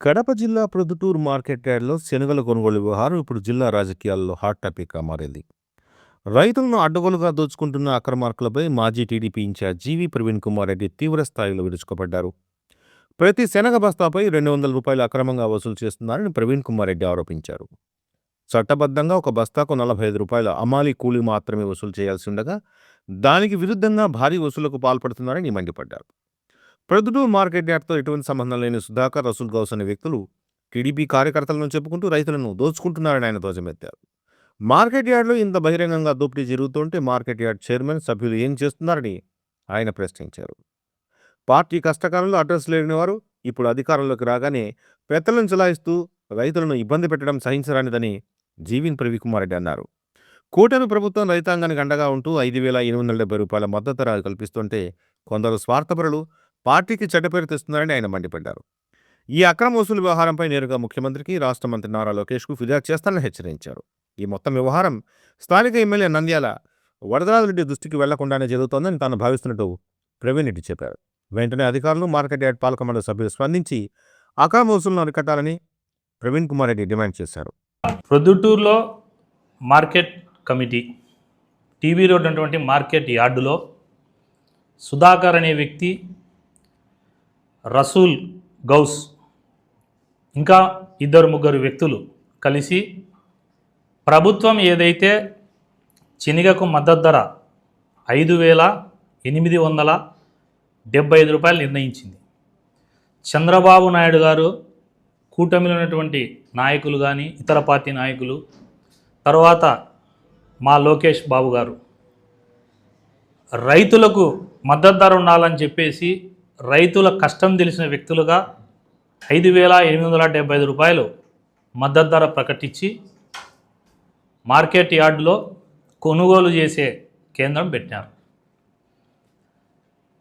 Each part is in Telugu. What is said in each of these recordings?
కడప జిల్లా ప్రొద్దుటూరు మార్కెట్ యార్డ్‌లో శనగల కొనుగోలు వ్యవహారం ఇప్పుడు జిల్లా రాజకీయాల్లో హాట్ టాపిక్‌గా మారింది. రైతులను అడ్డగోలుగా దోచుకుంటున్న అక్రమార్కులపై మాజీ టీడీపీ ఇన్ఛార్జ్ జీవీ ప్రవీణ్ కుమార్ రెడ్డి తీవ్ర స్థాయిలో విరుచుకుపడ్డారు. ప్రతి శనగ బస్తాపై రూ. 200 అక్రమంగా వసూలు చేస్తున్నారని ప్రవీణ్ కుమార్ రెడ్డి ఆరోపించారు. చట్టబద్ధంగా ఒక బస్తాకు రూ. 45 అమాలీ కూలీ మాత్రమే వసూలు చేయాల్సి ఉండగా, దానికి విరుద్ధంగా భారీ వసూలుకు పాల్పడుతున్నారని మండిపడ్డారు. ప్రొద్దుటూరు మార్కెట్ యార్డ్‌తో ఎటువంటి సంబంధం లేని సుధాకర్, రసూల్ గౌస్ అనే వ్యక్తులు టీడీపీ కార్యకర్తలను చెప్పుకుంటూ రైతులను దోచుకుంటున్నారని ఆయన ధ్వజమెత్తారు. మార్కెట్ యార్డ్‌లో ఇంత బహిరంగంగా దోపిడీ జరుగుతుంటే మార్కెట్ యార్డ్ చైర్మన్, సభ్యులు ఏం చేస్తున్నారని ఆయన ప్రశ్నించారు. పార్టీ కష్టకాలంలో అడ్రస్ లేని వారు ఇప్పుడు అధికారంలోకి రాగానే పెత్తలను చెలాయిస్తూ రైతులను ఇబ్బంది పెట్టడం సహించరానిదని జీవీన్ ప్రవీణ్ రెడ్డి అన్నారు. కూటమి ప్రభుత్వం రైతాంగానికి అండగా ఉంటూ రూ. 5,870 మద్దతు ధర కల్పిస్తుంటే కొందరు స్వార్థపరులు పార్టీకి చెడ్డపేరు తెస్తున్నారని ఆయన మండిపడ్డారు. ఈ అక్రమ వసూలు వ్యవహారంపై నేరుగా ముఖ్యమంత్రికి, రాష్ట్ర మంత్రి నారా లోకేష్కు ఫిర్యాదు చేస్తానని హెచ్చరించారు. ఈ మొత్తం వ్యవహారం స్థానిక ఎమ్మెల్యే నంద్యాల వరదరాజరెడ్డి దృష్టికి వెళ్లకుండానే జరుగుతోందని తాను భావిస్తున్నట్టు ప్రవీణ్ రెడ్డి చెప్పారు. వెంటనే అధికారులు, మార్కెట్ యార్డ్ పాలక మండలి సభ్యులు స్పందించి అక్రమ వసూలను అరికట్టాలని ప్రవీణ్ కుమార్ రెడ్డి డిమాండ్ చేశారు. ప్రొద్దుటూరులో మార్కెట్ కమిటీ టీవీ రోడ్ అటువంటి మార్కెట్ యార్డులో సుధాకర్ అనే వ్యక్తి, రసూల్ గౌస్ ఇంకా 2-3 వ్యక్తులు కలిసి ప్రభుత్వం ఏదైతే శనగకు మద్దతు ధర రూ. 5,875 నిర్ణయించింది. చంద్రబాబు నాయుడు గారు, కూటమిలో ఉన్నటువంటి నాయకులు కానీ ఇతర పార్టీ నాయకులు, తర్వాత మా లోకేష్ బాబు గారు రైతులకు మద్దతు ధర ఉండాలని చెప్పేసి రైతుల కష్టం తెలిసిన వ్యక్తులుగా రూ. 5,875 మద్దతు ధర ప్రకటించి మార్కెట్ యార్డులో కొనుగోలు చేసే కేంద్రం పెట్టారు.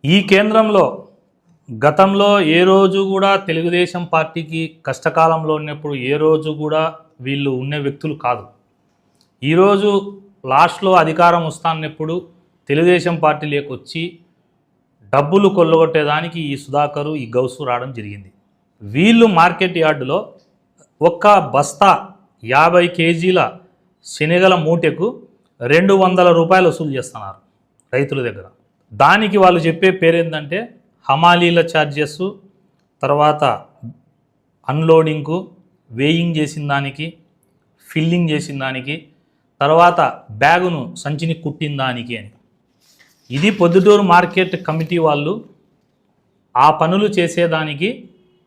ఈ కేంద్రంలో గతంలో ఏ రోజు కూడా తెలుగుదేశం పార్టీకి కష్టకాలంలో ఉన్నప్పుడు ఏ రోజు కూడా వీళ్ళు ఉన్న వ్యక్తులు కాదు. ఈరోజు లాస్ట్లో అధికారం వస్తాన్నప్పుడు తెలుగుదేశం పార్టీలోకి వచ్చి డబ్బులు కొల్లగొట్టేదానికి ఈ సుధాకరు, ఈ గౌసు రావడం జరిగింది. వీళ్ళు మార్కెట్ యార్డులో ఒక్క బస్తా 50 కేజీల శనగల మూటెకు రూ. 200 వసూలు చేస్తున్నారు రైతుల దగ్గర. దానికి వాళ్ళు చెప్పే పేరేంటంటే హమాలీల ఛార్జెస్, తర్వాత అన్లోడింగ్కు, వేయింగ్ చేసిన దానికి, ఫిల్లింగ్ చేసిన దానికి, తర్వాత బ్యాగును సంచిని కుట్టిన దానికి అని. ఇది పొద్దుటూరు మార్కెట్ కమిటీ వాళ్ళు ఆ పనులు చేసేదానికి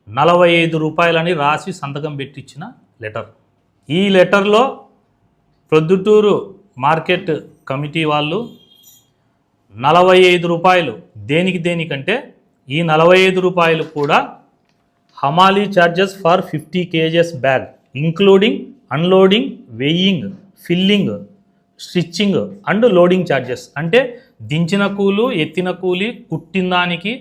రూ. 45 రాసి సంతకం పెట్టించిన లెటర్. ఈ లెటర్లో ప్రొద్దుటూరు మార్కెట్ కమిటీ వాళ్ళు రూ. 45 దేనికంటే ఈ రూ. 45 కూడా హమాలీ charges for 50 kgs bag including unloading, weighing, filling, stitching and loading charges. అంటే దించిన కూలు, ఎత్తిన కూలి, కుట్టిన దానికి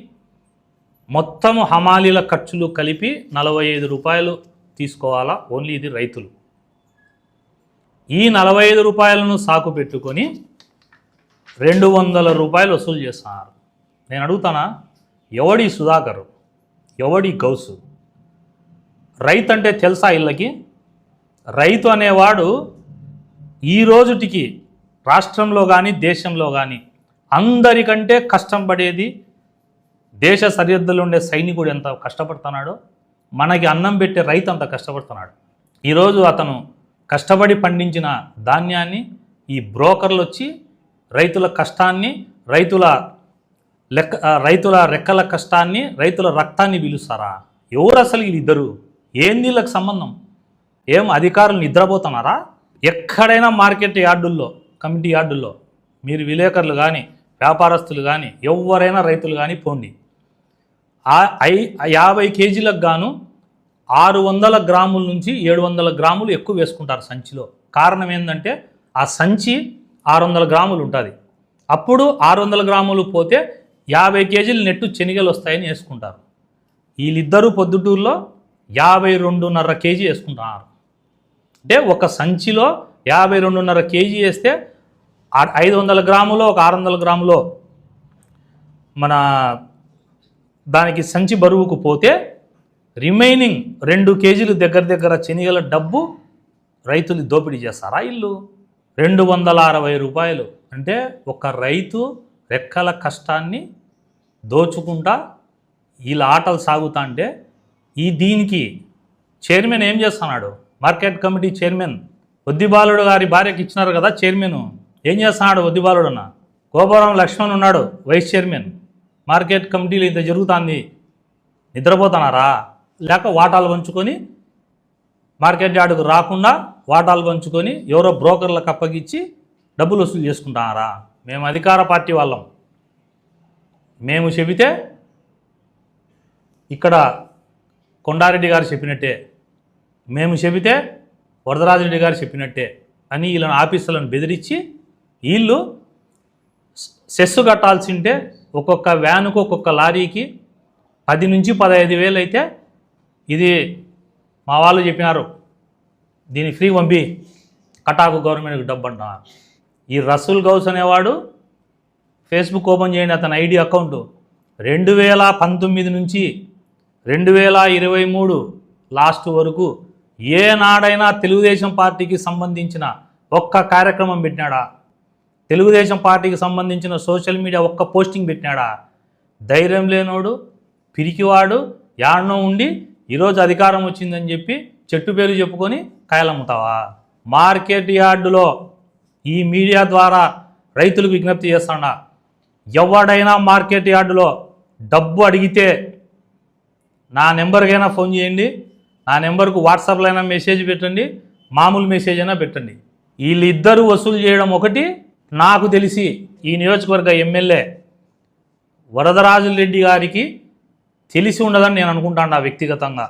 మొత్తం హమాలీల ఖర్చులు కలిపి రూ. 45 తీసుకోవాలా ఓన్లీ ఇది రైతులు. ఈ రూ. 45 సాకు పెట్టుకొని రూ. 200 వసూలు చేస్తున్నారు. నేను అడుగుతానా, ఎవడి సుధాకరు, ఎవడి గౌసు? రైతు అంటే తెలుసా ఇళ్ళకి? రైతు అనేవాడు ఈ రోజుటికి రాష్ట్రంలో కానీ దేశంలో కానీ అందరికంటే కష్టం పడేది, దేశ సరిహద్దులో ఉండే సైనికుడు ఎంత కష్టపడుతున్నాడో మనకి అన్నం పెట్టే రైతు అంత కష్టపడుతున్నాడు. ఈరోజు అతను కష్టపడి పండించిన ధాన్యాన్ని ఈ బ్రోకర్లు వచ్చి రైతుల కష్టాన్ని, రైతుల రెక్కల కష్టాన్ని, రైతుల రక్తాన్ని పిలుస్తారా? ఎవరు అసలు వీళ్ళిద్దరు? ఏంది వీళ్ళకి సంబంధం? ఏం అధికారులు నిద్రపోతున్నారా? ఎక్కడైనా మార్కెట్ యార్డుల్లో, కమిటీ యార్డుల్లో మీరు విలేకరులు కానీ, వ్యాపారస్తులు కానీ, ఎవరైనా రైతులు కానీ పోండి. 50 కేజీలకు గాను 600 గ్రాముల నుంచి 700 గ్రాములు ఎక్కువ వేసుకుంటారు సంచిలో. కారణం ఏంటంటే ఆ సంచి 600 గ్రాములు ఉంటుంది. అప్పుడు 600 గ్రాములు పోతే 50 కేజీలు నెట్టు శనగలు వస్తాయని వేసుకుంటారు. వీళ్ళిద్దరూ పొద్దుటూరులో 52.5 కేజీ వేసుకుంటున్నారు. అంటే ఒక సంచిలో 52.5 కేజీ వేస్తే 500 గ్రాములో ఒక 600 గ్రాములో మన దానికి సంచి బరువుకు పోతే రిమైనింగ్ 2 కేజీలు దగ్గర శనగల డబ్బు రైతులు దోపిడీ చేస్తారా ఇల్లు? 260 రూపాయలు అంటే ఒక రైతు రెక్కల కష్టాన్ని దోచుకుంటా వీళ్ళ ఆటలు సాగుతా అంటే దీనికి చైర్మన్ ఏం చేస్తున్నాడు? మార్కెట్ కమిటీ చైర్మన్ ఒద్దిబాలుడు గారి భార్యకి ఇచ్చినారు కదా చైర్మన్, ఏం చేస్తున్నాడు ఒద్దిబాలుడన్న? గోపురం లక్ష్మణ్ ఉన్నాడు వైస్ చైర్మన్. మార్కెట్ కమిటీలు ఇంత జరుగుతుంది, నిద్రపోతున్నారా? లేక వాటాలు పంచుకొని మార్కెట్ యార్డుకు రాకుండా వాటాలు పంచుకొని ఎవరో బ్రోకర్లకు అప్పగించి డబ్బులు వసూలు చేసుకుంటున్నారా? మేము అధికార పార్టీ వాళ్ళం, మేము చెబితే ఇక్కడ కొండారెడ్డి గారు చెప్పినట్టే, మేము చెబితే వరదరాజరెడ్డి గారు చెప్పినట్టే అని వీళ్ళని ఆఫీసులను బెదిరించి వీళ్ళు సెస్సు కట్టాల్సింటే ఒక్కొక్క వ్యానుకు ఒక్కొక్క లారీకి 10 నుంచి 15 వేలు అయితే ఇది మా వాళ్ళు చెప్పినారు దీన్ని ఫ్రీ పంపి కటాకు గవర్నమెంట్కి డబ్బు అంటున్నారు. ఈ రసూల్ గౌస్ అనేవాడు ఫేస్బుక్ ఓపెన్ చేయండి, అతని ఐడి అకౌంట్ 2019 నుంచి 2023 లాస్ట్ వరకు ఏనాడైనా తెలుగుదేశం పార్టీకి సంబంధించిన ఒక్క కార్యక్రమం పెట్టినాడా? తెలుగుదేశం పార్టీకి సంబంధించిన సోషల్ మీడియా ఒక్క పోస్టింగ్ పెట్టినాడా? ధైర్యం లేనోడు, పిరికివాడు, యాడనో ఉండి ఈరోజు అధికారం వచ్చిందని చెప్పి చెట్టు పేరు చెప్పుకొని కాయలమ్ముతావా? మార్కెట్ యార్డులో ఈ మీడియా ద్వారా రైతులకు విజ్ఞప్తి చేస్తాడా, ఎవడైనా మార్కెట్ యార్డులో డబ్బు అడిగితే నా నెంబర్కైనా ఫోన్ చేయండి, నా నెంబర్కు వాట్సాప్లో అయినా మెసేజ్ పెట్టండి, మామూలు మెసేజ్ అయినా పెట్టండి. వీళ్ళిద్దరూ వసూలు చేయడం ఒకటి. నాకు తెలిసి ఈ నియోజకవర్గ ఎమ్మెల్యే వరదరాజరెడ్డి గారికి తెలిసి ఉండదని నేను అనుకుంటాను వ్యక్తిగతంగా.